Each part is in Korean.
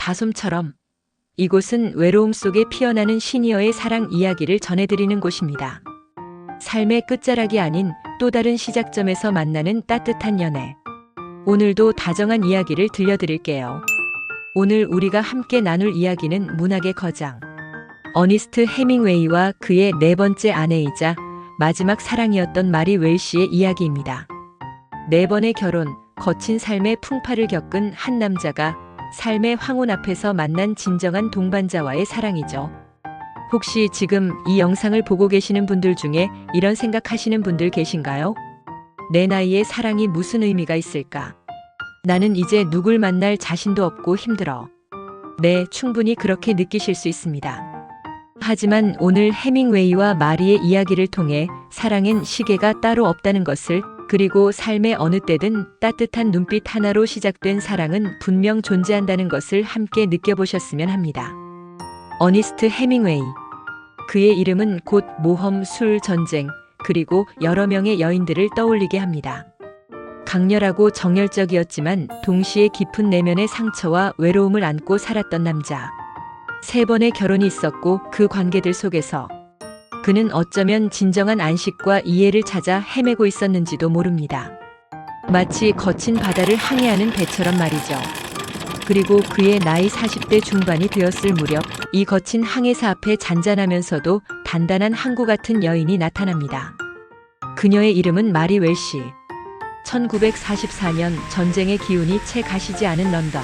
다솜처럼 이곳은 외로움 속에 피어나는 시니어의 사랑 이야기를 전해드리는 곳입니다. 삶의 끝자락이 아닌 또 다른 시작점에서 만나는 따뜻한 연애. 오늘도 다정한 이야기를 들려드릴게요. 오늘 우리가 함께 나눌 이야기는 문학의 거장 어니스트 해밍웨이와 그의 네 번째 아내이자 마지막 사랑이었던 마리 웰시의 이야기입니다. 네 번의 결혼, 거친 삶의 풍파를 겪은 한 남자가 삶의 황혼 앞에서 만난 진정한 동반자와의 사랑이죠. 혹시 지금 이 영상을 보고 계시는 분들 중에 이런 생각하시는 분들 계신가요? 내 나이에 사랑이 무슨 의미가 있을까? 나는 이제 누굴 만날 자신도 없고 힘들어. 네, 충분히 그렇게 느끼실 수 있습니다. 하지만 오늘 해밍웨이와 마리의 이야기를 통해 사랑엔 시계가 따로 없다는 것을, 그리고 삶의 어느 때든 따뜻한 눈빛 하나로 시작된 사랑은 분명 존재한다는 것을 함께 느껴보셨으면 합니다. 어니스트 해밍웨이. 그의 이름은 곧 모험, 술, 전쟁, 그리고 여러 명의 여인들을 떠올리게 합니다. 강렬하고 정열적이었지만 동시에 깊은 내면의 상처와 외로움을 안고 살았던 남자. 세 번의 결혼이 있었고 그 관계들 속에서 그는 어쩌면 진정한 안식과 이해를 찾아 헤매고 있었는지도 모릅니다. 마치 거친 바다를 항해하는 배처럼 말이죠. 그리고 그의 나이 40대 중반이 되었을 무렵 이 거친 항해사 앞에 잔잔하면서도 단단한 항구 같은 여인이 나타납니다. 그녀의 이름은 마리 웰시. 1944년 전쟁의 기운이 채 가시지 않은 런던.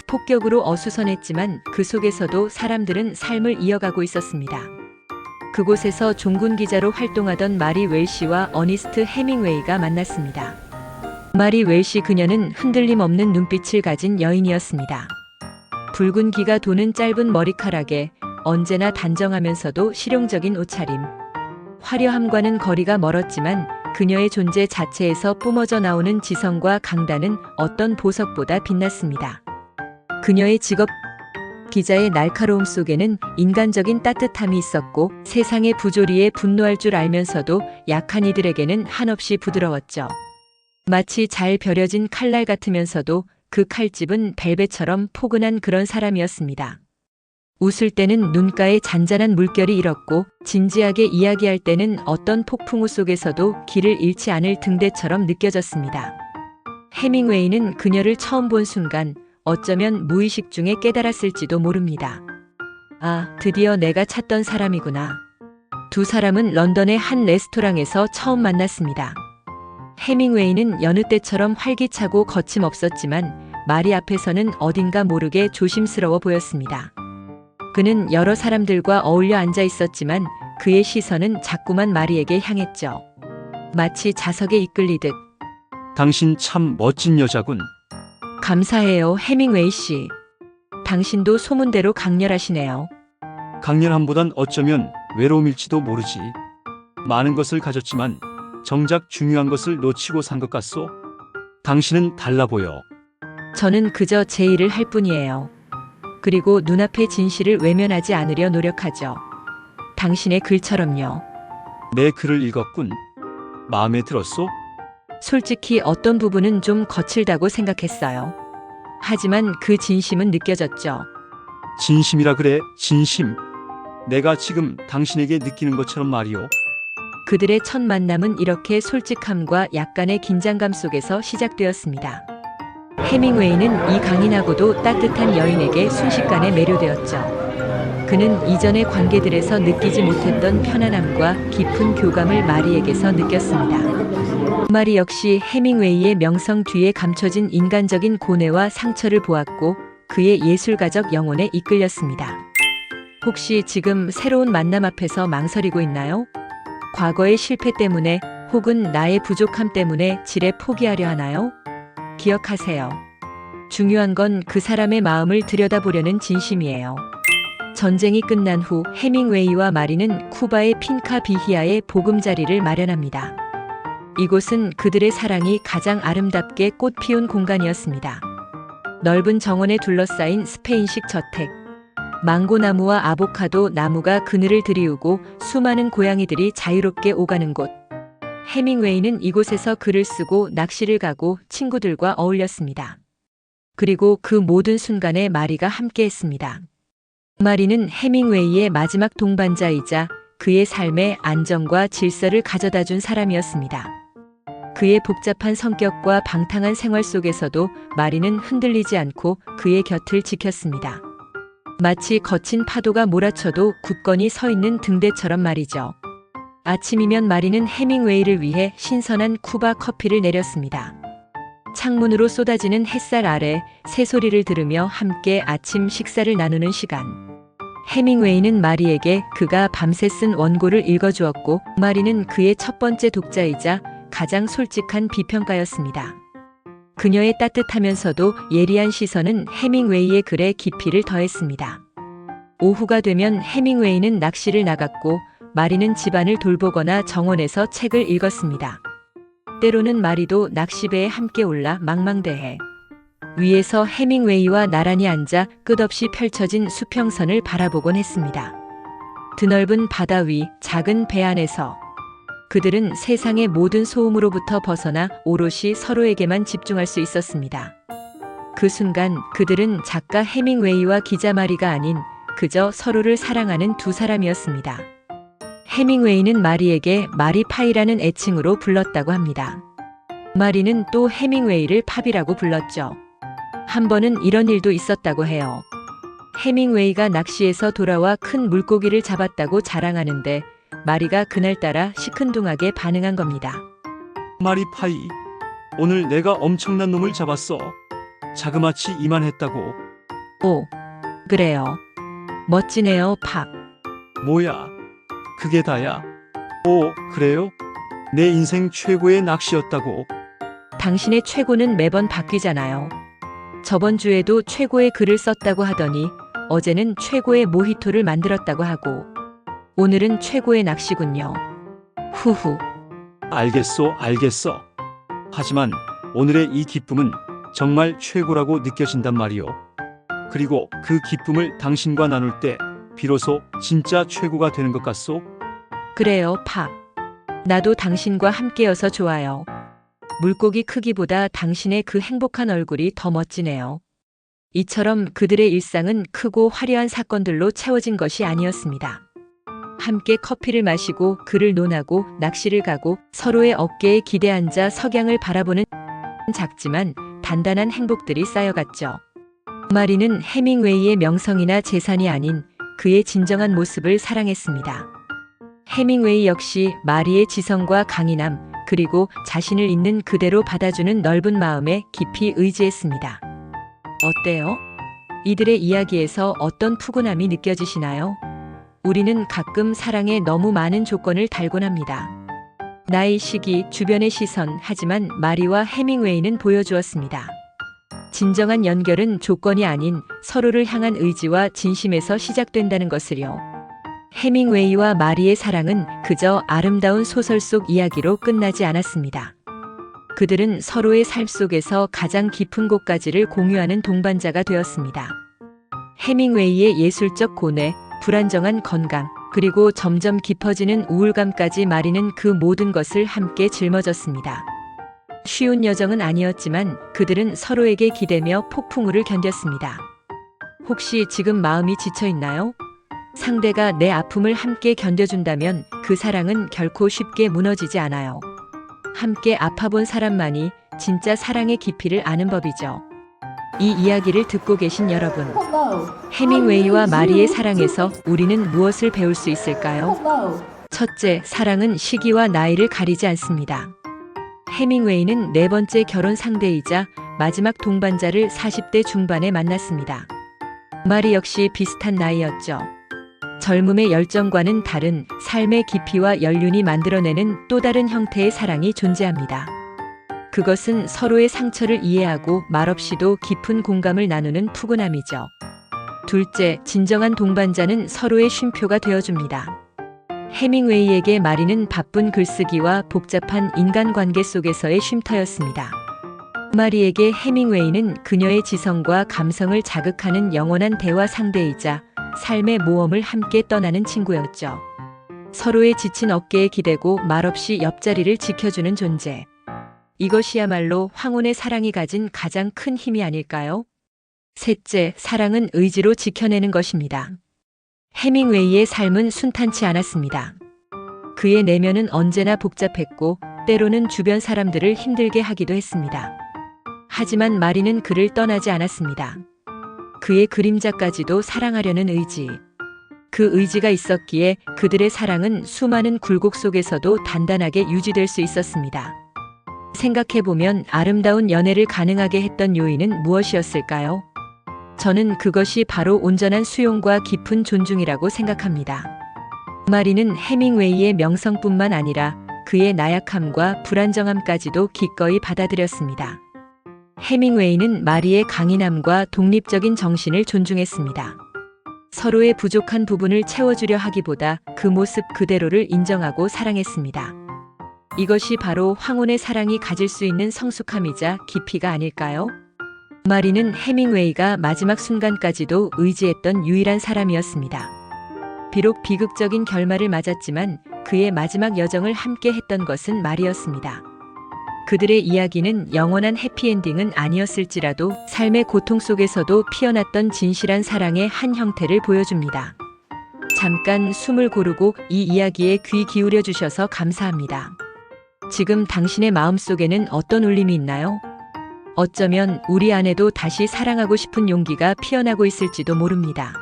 폭격으로 어수선했지만 그 속에서도 사람들은 삶을 이어가고 있었습니다. 그곳에서 종군 기자로 활동하던 마리 웰시와 어니스트 해밍웨이가 만났습니다. 마리 웰시, 그녀는 흔들림 없는 눈빛을 가진 여인이었습니다. 붉은 기가 도는 짧은 머리카락에 언제나 단정하면서도 실용적인 옷차림. 화려함과는 거리가 멀었지만 그녀의 존재 자체에서 뿜어져 나오는 지성과 강단은 어떤 보석보다 빛났습니다. 그녀의 직업, 기자의 날카로움 속에는 인간적인 따뜻함이 있었고 세상의 부조리에 분노할 줄 알면서도 약한 이들에게는 한없이 부드러웠죠. 마치 잘 벼려진 칼날 같으면서도 그 칼집은 벨벳처럼 포근한 그런 사람이었습니다. 웃을 때는 눈가에 잔잔한 물결이 일었고 진지하게 이야기할 때는 어떤 폭풍우 속에서도 길을 잃지 않을 등대처럼 느껴졌습니다. 해밍웨이는 그녀를 처음 본 순간 어쩌면 무의식 중에 깨달았을지도 모릅니다. 아, 드디어 내가 찾던 사람이구나. 두 사람은 런던의 한 레스토랑에서 처음 만났습니다. 해밍웨이는 여느 때처럼 활기차고 거침없었지만 마리 앞에서는 어딘가 모르게 조심스러워 보였습니다. 그는 여러 사람들과 어울려 앉아 있었지만 그의 시선은 자꾸만 마리에게 향했죠. 마치 자석에 이끌리듯. 당신 참 멋진 여자군. 감사해요, 해밍웨이 씨. 당신도 소문대로 강렬하시네요. 강렬함보단 어쩌면 외로움일지도 모르지. 많은 것을 가졌지만 정작 중요한 것을 놓치고 산 것 같소. 당신은 달라 보여. 저는 그저 제 일을 할 뿐이에요. 그리고 눈앞의 진실을 외면하지 않으려 노력하죠. 당신의 글처럼요. 내 글을 읽었군. 마음에 들었소? 솔직히 어떤 부분은 좀 거칠다고 생각했어요. 하지만 그 진심은 느껴졌죠. 진심이라 그래, 진심. 내가 지금 당신에게 느끼는 것처럼 말이오. 그들의 첫 만남은 이렇게 솔직함과 약간의 긴장감 속에서 시작되었습니다. 해밍웨이는 이 강인하고도 따뜻한 여인에게 순식간에 매료되었죠. 그는 이전의 관계들에서 느끼지 못했던 편안함과 깊은 교감을 마리에게서 느꼈습니다. 마리 역시 해밍웨이의 명성 뒤에 감춰진 인간적인 고뇌와 상처를 보았고 그의 예술가적 영혼에 이끌렸습니다. 혹시 지금 새로운 만남 앞에서 망설이고 있나요? 과거의 실패 때문에 혹은 나의 부족함 때문에 지레 포기하려 하나요? 기억하세요. 중요한 건 그 사람의 마음을 들여다보려는 진심이에요. 전쟁이 끝난 후 해밍웨이와 마리는 쿠바의 핀카 비히아에 보금자리를 마련합니다. 이곳은 그들의 사랑이 가장 아름답게 꽃피운 공간이었습니다. 넓은 정원에 둘러싸인 스페인식 저택. 망고나무와 아보카도 나무가 그늘을 드리우고 수많은 고양이들이 자유롭게 오가는 곳. 해밍웨이는 이곳에서 글을 쓰고 낚시를 가고 친구들과 어울렸습니다. 그리고 그 모든 순간에 마리가 함께했습니다. 마리는 해밍웨이의 마지막 동반자이자 그의 삶에 안정과 질서를 가져다 준 사람이었습니다. 그의 복잡한 성격과 방탕한 생활 속에서도 마리는 흔들리지 않고 그의 곁을 지켰습니다. 마치 거친 파도가 몰아쳐도 굳건히 서 있는 등대처럼 말이죠. 아침이면 마리는 해밍웨이를 위해 신선한 쿠바 커피를 내렸습니다. 창문으로 쏟아지는 햇살 아래 새소리를 들으며 함께 아침 식사를 나누는 시간. 해밍웨이는 마리에게 그가 밤새 쓴 원고를 읽어주었고 마리는 그의 첫 번째 독자이자 가장 솔직한 비평가였습니다. 그녀의 따뜻하면서도 예리한 시선은 해밍웨이의 글에 깊이를 더했습니다. 오후가 되면 해밍웨이는 낚시를 나갔고 마리는 집안을 돌보거나 정원에서 책을 읽었습니다. 때로는 마리도 낚시배에 함께 올라 망망대해 위에서 해밍웨이와 나란히 앉아 끝없이 펼쳐진 수평선을 바라보곤 했습니다. 드넓은 바다 위 작은 배 안에서 그들은 세상의 모든 소음으로부터 벗어나 오롯이 서로에게만 집중할 수 있었습니다. 그 순간 그들은 작가 해밍웨이와 기자 마리가 아닌 그저 서로를 사랑하는 두 사람이었습니다. 해밍웨이는 마리에게 마리파이라는 애칭으로 불렀다고 합니다. 마리는 또 해밍웨이를 팝이라고 불렀죠. 한 번은 이런 일도 있었다고 해요. 해밍웨이가 낚시에서 돌아와 큰 물고기를 잡았다고 자랑하는데 마리가 그날따라 시큰둥하게 반응한 겁니다. 마리파이, 오늘 내가 엄청난 놈을 잡았어. 자그마치 이만했다고. 오, 그래요. 멋지네요, 팝. 뭐야? 그게 다야? 오, 그래요? 내 인생 최고의 낚시였다고. 당신의 최고는 매번 바뀌잖아요. 저번 주에도 최고의 글을 썼다고 하더니 어제는 최고의 모히토를 만들었다고 하고 오늘은 최고의 낚시군요. 후후. 알겠어. 하지만 오늘의 이 기쁨은 정말 최고라고 느껴진단 말이오. 그리고 그 기쁨을 당신과 나눌 때 비로소 진짜 최고가 되는 것 같소. 그래요, 팝. 나도 당신과 함께여서 좋아요. 물고기 크기보다 당신의 그 행복한 얼굴이 더 멋지네요. 이처럼 그들의 일상은 크고 화려한 사건들로 채워진 것이 아니었습니다. 함께 커피를 마시고 글을 논하고 낚시를 가고 서로의 어깨에 기대 앉아 석양을 바라보는 작지만 단단한 행복들이 쌓여갔죠. 마리는 해밍웨이의 명성이나 재산이 아닌 그의 진정한 모습을 사랑했습니다. 해밍웨이 역시 마리의 지성과 강인함 그리고 자신을 있는 그대로 받아주는 넓은 마음에 깊이 의지했습니다. 어때요? 이들의 이야기에서 어떤 푸근함이 느껴지시나요? 우리는 가끔 사랑에 너무 많은 조건을 달곤 합니다. 나이, 시기, 주변의 시선, 하지만 마리와 해밍웨이는 보여주었습니다. 진정한 연결은 조건이 아닌 서로를 향한 의지와 진심에서 시작된다는 것을요. 해밍웨이와 마리의 사랑은 그저 아름다운 소설 속 이야기로 끝나지 않았습니다. 그들은 서로의 삶 속에서 가장 깊은 곳까지를 공유하는 동반자가 되었습니다. 해밍웨이의 예술적 고뇌, 불안정한 건강, 그리고 점점 깊어지는 우울감까지 마리는 그 모든 것을 함께 짊어졌습니다. 쉬운 여정은 아니었지만 그들은 서로에게 기대며 폭풍우를 견뎠습니다. 혹시 지금 마음이 지쳐 있나요? 상대가 내 아픔을 함께 견뎌준다면 그 사랑은 결코 쉽게 무너지지 않아요. 함께 아파본 사람만이 진짜 사랑의 깊이를 아는 법이죠. 이 이야기를 듣고 계신 여러분, 해밍웨이와 마리의 사랑에서 우리는 무엇을 배울 수 있을까요? 첫째, 사랑은 시기와 나이를 가리지 않습니다. 해밍웨이는 네 번째 결혼 상대이자 마지막 동반자를 40대 중반에 만났습니다. 마리 역시 비슷한 나이였죠. 젊음의 열정과는 다른 삶의 깊이와 연륜이 만들어내는 또 다른 형태의 사랑이 존재합니다. 그것은 서로의 상처를 이해하고 말없이도 깊은 공감을 나누는 푸근함이죠. 둘째, 진정한 동반자는 서로의 쉼표가 되어줍니다. 해밍웨이에게 마리는 바쁜 글쓰기와 복잡한 인간관계 속에서의 쉼터였습니다. 마리에게 해밍웨이는 그녀의 지성과 감성을 자극하는 영원한 대화 상대이자 삶의 모험을 함께 떠나는 친구였죠. 서로의 지친 어깨에 기대고 말없이 옆자리를 지켜주는 존재. 이것이야말로 황혼의 사랑이 가진 가장 큰 힘이 아닐까요? 셋째, 사랑은 의지로 지켜내는 것입니다. 해밍웨이의 삶은 순탄치 않았습니다. 그의 내면은 언제나 복잡했고 때로는 주변 사람들을 힘들게 하기도 했습니다. 하지만 마리는 그를 떠나지 않았습니다. 그의 그림자까지도 사랑하려는 의지. 그 의지가 있었기에 그들의 사랑은 수많은 굴곡 속에서도 단단하게 유지될 수 있었습니다. 생각해보면 아름다운 연애를 가능하게 했던 요인은 무엇이었을까요? 저는 그것이 바로 온전한 수용과 깊은 존중이라고 생각합니다. 마리는 해밍웨이의 명성뿐만 아니라 그의 나약함과 불안정함까지도 기꺼이 받아들였습니다. 해밍웨이는 마리의 강인함과 독립적인 정신을 존중했습니다. 서로의 부족한 부분을 채워주려 하기보다 그 모습 그대로를 인정하고 사랑했습니다. 이것이 바로 황혼의 사랑이 가질 수 있는 성숙함이자 깊이가 아닐까요? 마리는 해밍웨이가 마지막 순간까지도 의지했던 유일한 사람이었습니다. 비록 비극적인 결말을 맞았지만 그의 마지막 여정을 함께 했던 것은 마리였습니다. 그들의 이야기는 영원한 해피엔딩은 아니었을지라도 삶의 고통 속에서도 피어났던 진실한 사랑의 한 형태를 보여줍니다. 잠깐 숨을 고르고 이 이야기에 귀 기울여 주셔서 감사합니다. 지금 당신의 마음속에는 어떤 울림이 있나요? 어쩌면 우리 안에도 다시 사랑하고 싶은 용기가 피어나고 있을지도 모릅니다.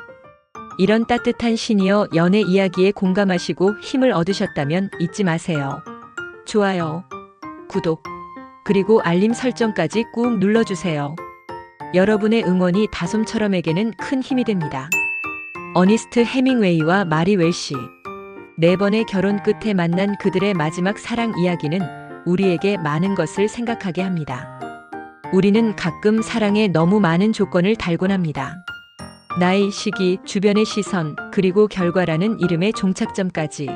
이런 따뜻한 시니어 연애 이야기에 공감하시고 힘을 얻으셨다면 잊지 마세요. 좋아요, 구독, 그리고 알림 설정까지 꾹 눌러주세요. 여러분의 응원이 다솜처럼에게는 큰 힘이 됩니다. 어니스트 해밍웨이와 마리 웰시. 4번의 결혼 끝에 만난 그들의 마지막 사랑 이야기는 우리에게 많은 것을 생각하게 합니다. 우리는 가끔 사랑에 너무 많은 조건을 달곤 합니다. 나이, 시기, 주변의 시선, 그리고 결과라는 이름의 종착점까지.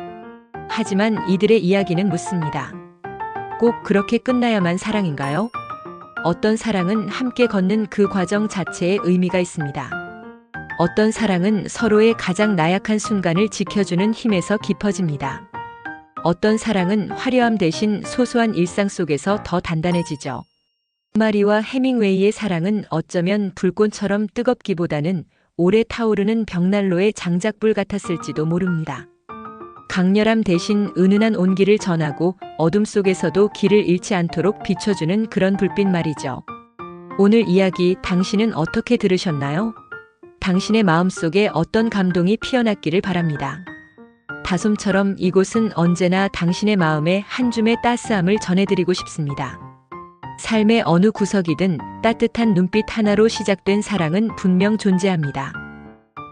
하지만 이들의 이야기는 묻습니다. 꼭 그렇게 끝나야만 사랑인가요? 어떤 사랑은 함께 걷는 그 과정 자체에 의미가 있습니다. 어떤 사랑은 서로의 가장 나약한 순간을 지켜주는 힘에서 깊어집니다. 어떤 사랑은 화려함 대신 소소한 일상 속에서 더 단단해지죠. 마리와 해밍웨이의 사랑은 어쩌면 불꽃처럼 뜨겁기보다는 오래 타오르는 벽난로의 장작불 같았을지도 모릅니다. 강렬함 대신 은은한 온기를 전하고 어둠 속에서도 길을 잃지 않도록 비춰주는 그런 불빛 말이죠. 오늘 이야기 당신은 어떻게 들으셨나요? 당신의 마음속에 어떤 감동이 피어났기를 바랍니다. 다솜처럼 이곳은 언제나 당신의 마음에 한 줌의 따스함을 전해드리고 싶습니다. 삶의 어느 구석이든 따뜻한 눈빛 하나로 시작된 사랑은 분명 존재합니다.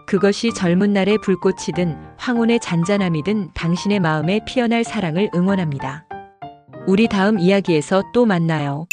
그것이 젊은 날의 불꽃이든 황혼의 잔잔함이든 당신의 마음에 피어날 사랑을 응원합니다. 우리 다음 이야기에서 또 만나요.